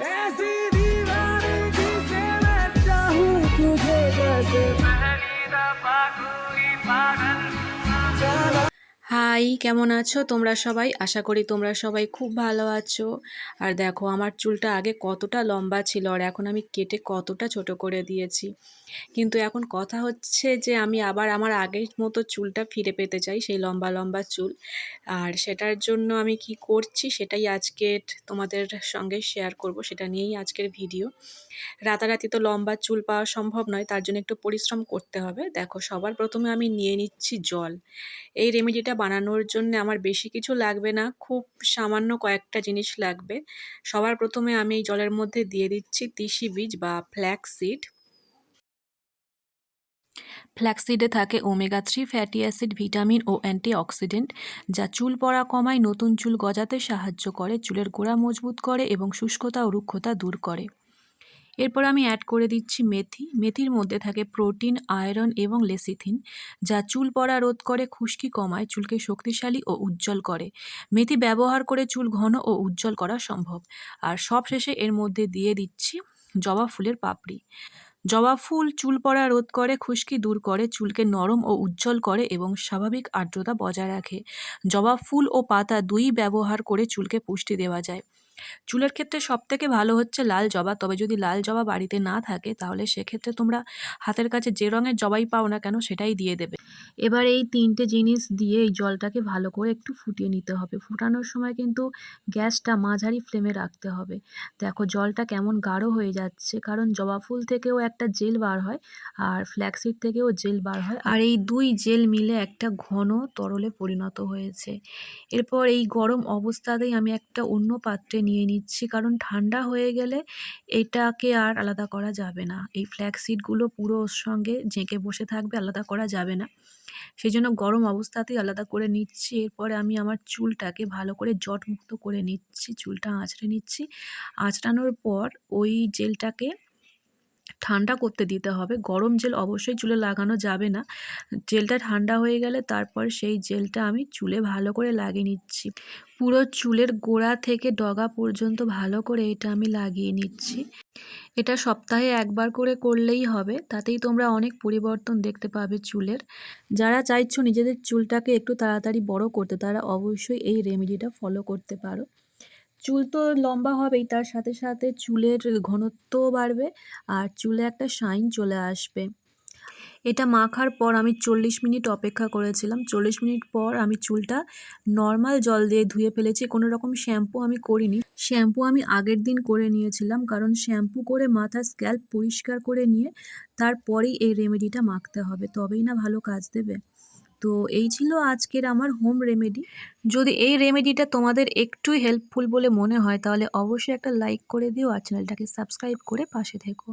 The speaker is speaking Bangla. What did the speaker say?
ऐसी दीवानगी से मैं चाहूं तुझे जैसे पहली दफा कोई पागल चला। হাই, কেমন আছো তোমরা সবাই? আশা করি তোমরা সবাই খুব ভালো আছো। আর দেখো আমার চুলটা আগে কতটা লম্বা ছিল আর এখন আমি কেটে কতটা ছোট করে দিয়েছি। কিন্তু এখন কথা হচ্ছে যে আমি আবার আমার আগের মতো চুলটা ফিরে পেতে চাই, সেই লম্বা লম্বা চুল। আর সেটার জন্য আমি কি করছি সেটাই আজকে তোমাদের সঙ্গে শেয়ার করব, সেটা নিয়েই আজকের ভিডিও। রাতারাতি তো লম্বা চুল পাওয়া সম্ভব নয়, তার জন্য একটু পরিশ্রম করতে হবে। দেখো সবার প্রথমে আমি নিয়ে নিচ্ছি জল। এই রেমেডিটা বানানোর জন্য আমার বেশি কিছু লাগবে না, খুব সামান্য কয়েকটা জিনিস লাগবে। সবার প্রথমে আমি এই জলের মধ্যে দিয়ে দিচ্ছি তিসি বীজ বা ফ্ল্যাক্স সিড। ফ্ল্যাক্সিডে থাকে ওমেগা 3 ফ্যাটি অ্যাসিড, ভিটামিন ও অ্যান্টিঅক্সিডেন্ট, যা চুল পড়া কমায়, নতুন চুল গজাতে সাহায্য করে, চুলের গোড়া মজবুত করে এবং শুষ্কতা ও রুক্ষতা দূর করে। এরপর আমি অ্যাড করে দিচ্ছি মেথি। মেথির মধ্যে থাকে প্রোটিন, আয়রন এবং লেসিথিন, যা চুল পড়া রোধ করে, খুশকি কমায়, চুলকে শক্তিশালী ও উজ্জ্বল করে। মেথি ব্যবহার করে চুল ঘন ও উজ্জ্বল করা সম্ভব। আর সবশেষে এর মধ্যে দিয়ে দিচ্ছি জবা ফুলের পাপড়ি। জবা ফুল চুল পড়া রোধ করে, খুশকি দূর করে, চুলকে নরম ও উজ্জ্বল করে এবং স্বাভাবিক আর্দ্রতা বজায় রাখে। জবা ফুল ও পাতা দুই ব্যবহার করে চুলকে পুষ্টি দেওয়া যায়। চুলের ক্ষেত্রে সবথেকে ভালো হচ্ছে লাল জবা, তবে যদি লাল জবা বাড়িতে না থাকে তাহলে সেক্ষেত্রে তোমরা হাতের কাছে যে রঙের জবাই পাও না কেন সেটাই দিয়ে দেবে। এবার এই 3টে জিনিস দিয়ে এই জলটাকে ভালো করে একটু ফুটিয়ে নিতে হবে। ফোটানোর সময় কিন্তু গ্যাসটা মাঝারি ফ্লেমে রাখতে হবে। দেখো জলটা কেমন গাঢ় হয়ে যাচ্ছে, কারণ জবা ফুল থেকেও একটা জেল বার হয় আর ফ্ল্যাক্সিড থেকেও জেল বার হয়, আর এই দুই জেল মিলে একটা ঘন তরলে পরিণত হয়েছে। এরপর এই গরম অবস্থাতেই আমি একটা অন্য পাত্রে নিয়ে নিচ্ছি, কারণ ঠান্ডা হয়ে গেলে এটাকে আর আলাদা করা যাবে না। এই ফ্ল্যাক্সিডগুলো পুরো ওর সঙ্গে জেঁকে বসে থাকবে, আলাদা করা যাবে না। সেই জন্য গরম অবস্থাতেই আলাদা করে নিচ্ছি। এরপরে আমি আমার চুলটাকে ভালো করে জটমুক্ত করে নিচ্ছি, চুলটা আঁচড়ে নিচ্ছি। আঁচড়ানোর পর ওই জেলটাকে ঠান্ডা করতে দিতে হবে। গরম জেল অবশ্যই চুলে লাগানো যাবে না। জেলটা ঠান্ডা হয়ে গেলে তারপর সেই জেলটা আমি চুলে ভালো করে লাগিয়ে নিচ্ছি। পুরো চুলের গোড়া থেকে ডগা পর্যন্ত ভালো করে এটা আমি লাগিয়ে নিচ্ছি। এটা সপ্তাহে একবার করে করলেই হবে, তাতেই তোমরা অনেক পরিবর্তন দেখতে পাবে চুলের। যারা চাইছো নিজেদের চুলটাকে একটু তাড়াতাড়ি বড় করতে, তারা অবশ্যই এই রেমেডিটা ফলো করতে পারো। চুল তো লম্বা হবেই, তার সাথে সাথে চুলের ঘনত্বও বাড়বে আর চুলে একটা শাইন চলে আসবে। এটা মাখার পর আমি 40 মিনিট অপেক্ষা করেছিলাম। 40 মিনিট পর আমি চুলটা নর্মাল জল দিয়ে ধুয়ে ফেলেছি, কোনো রকম শ্যাম্পু আমি করিনি। শ্যাম্পু আমি আগের দিন করে নিয়েছিলাম, কারণ শ্যাম্পু করে মাথার স্ক্যাল্প পরিষ্কার করে নিয়ে তারপরেই এই রেমেডিটা মাখতে হবে, তবেই না ভালো কাজ দেবে। তো এই ছিল আজকের আমার হোম রেমেডি। যদি এই রেমেডিটা তোমাদের একটুই হেল্পফুল বলে মনে হয় তাহলে অবশ্যই একটা লাইক করে দিও আর চ্যানেলটাকে সাবস্ক্রাইব করে পাশে থেকো।